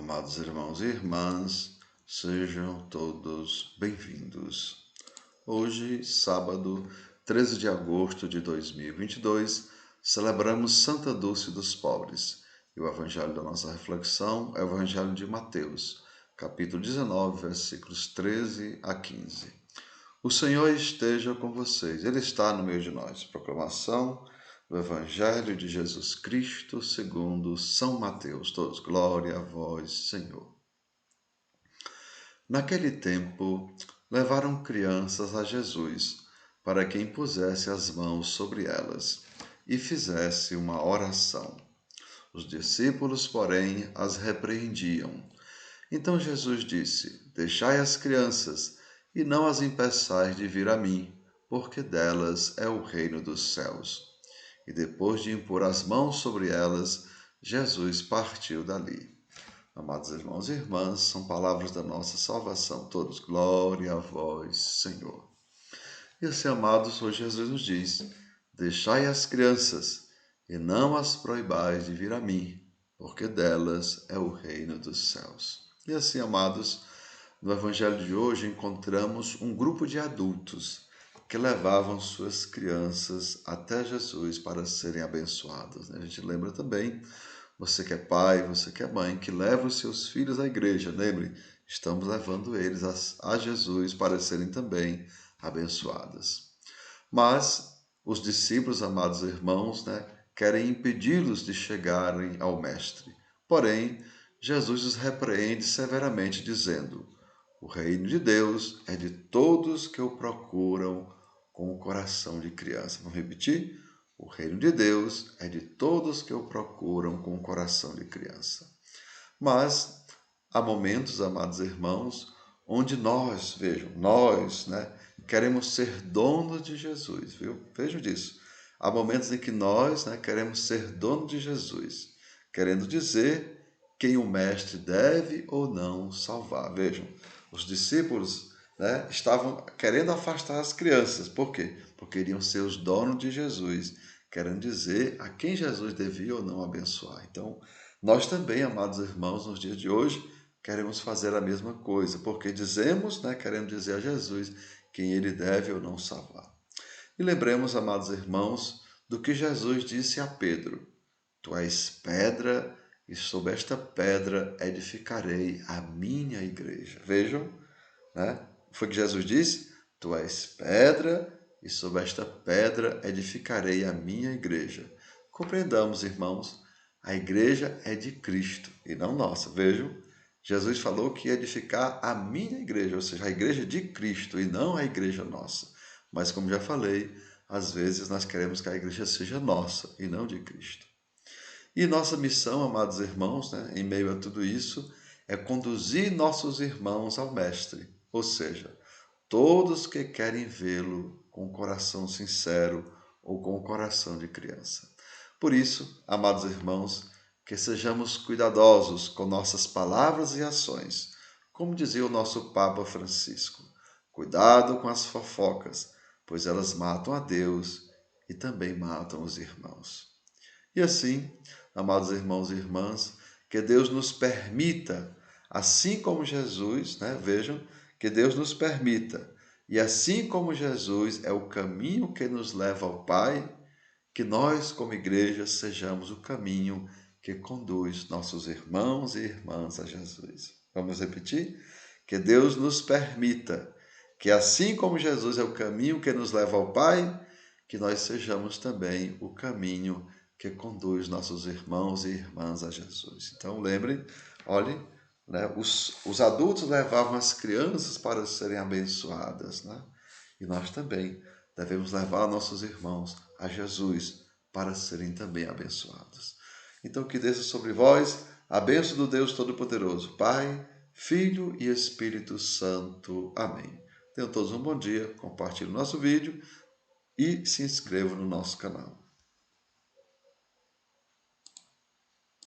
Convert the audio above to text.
Amados irmãos e irmãs, sejam todos bem-vindos. Hoje, sábado, 13 de agosto de 2022, celebramos Santa Dulce dos Pobres. E o evangelho da nossa reflexão é o evangelho de Mateus, capítulo 19, versículos 13 a 15. O Senhor esteja com vocês, Ele está no meio de nós. Proclamação do Evangelho de Jesus Cristo segundo São Mateus. Todos, glória a vós, Senhor. Naquele tempo, levaram crianças a Jesus, para que impusesse as mãos sobre elas e fizesse uma oração. Os discípulos, porém, as repreendiam. Então Jesus disse: Deixai as crianças, e não as impeçais de vir a mim, porque delas é o reino dos céus. E depois de impor as mãos sobre elas, Jesus partiu dali. Amados irmãos e irmãs, são palavras da nossa salvação. Todos, glória a vós, Senhor. E assim, amados, hoje Jesus nos diz: Deixai as crianças, e não as proibais de vir a mim, porque delas é o reino dos céus. E assim, amados, no Evangelho de hoje encontramos um grupo de adultos que levavam suas crianças até Jesus para serem abençoadas. A gente lembra também, você que é pai, você que é mãe, que leva os seus filhos à igreja. Lembre, estamos levando eles a Jesus para serem também abençoadas. Mas os discípulos, amados irmãos, querem impedi-los de chegarem ao Mestre. Porém, Jesus os repreende severamente, dizendo: O reino de Deus é de todos que o procuram com o coração de criança. Vamos repetir? O reino de Deus é de todos que o procuram com o coração de criança. Mas há momentos, amados irmãos, onde nós, queremos ser donos de Jesus, viu? Vejam disso. Há momentos em que nós, queremos ser donos de Jesus, querendo dizer quem o Mestre deve ou não salvar. Vejam, os discípulos estavam querendo afastar as crianças. Por quê? Porque queriam ser os donos de Jesus, querendo dizer a quem Jesus devia ou não abençoar. Então, nós também, amados irmãos, nos dias de hoje, queremos fazer a mesma coisa, porque dizemos, queremos dizer a Jesus quem ele deve ou não salvar. E lembremos, amados irmãos, do que Jesus disse a Pedro: Tu és pedra, e sobre esta pedra edificarei a minha igreja. Vejam, foi o que Jesus disse: Tu és pedra, e sobre esta pedra edificarei a minha igreja. Compreendamos, irmãos, a igreja é de Cristo e não nossa. Vejam, Jesus falou que ia edificar a minha igreja, ou seja, a igreja de Cristo e não a igreja nossa. Mas, como já falei, às vezes nós queremos que a igreja seja nossa e não de Cristo. E nossa missão, amados irmãos, em meio a tudo isso, é conduzir nossos irmãos ao Mestre, ou seja, todos que querem vê-lo com o coração sincero ou com o coração de criança. Por isso, amados irmãos, que sejamos cuidadosos com nossas palavras e ações, como dizia o nosso Papa Francisco: cuidado com as fofocas, pois elas matam a Deus e também matam os irmãos. E assim, amados irmãos e irmãs, que Deus nos permita, assim como Jesus, vejam, que Deus nos permita, e assim como Jesus é o caminho que nos leva ao Pai, que nós, como igreja, sejamos o caminho que conduz nossos irmãos e irmãs a Jesus. Vamos repetir? Que Deus nos permita que, assim como Jesus é o caminho que nos leva ao Pai, que nós sejamos também o caminho que conduz nossos irmãos e irmãs a Jesus. Então, lembrem, olhem, os adultos levavam as crianças para serem abençoadas, e nós também devemos levar nossos irmãos a Jesus para serem também abençoados. Então, que desça sobre vós a bênção do Deus Todo-Poderoso, Pai, Filho e Espírito Santo. Amém. Tenham todos um bom dia, compartilhem o nosso vídeo e se inscrevam no nosso canal.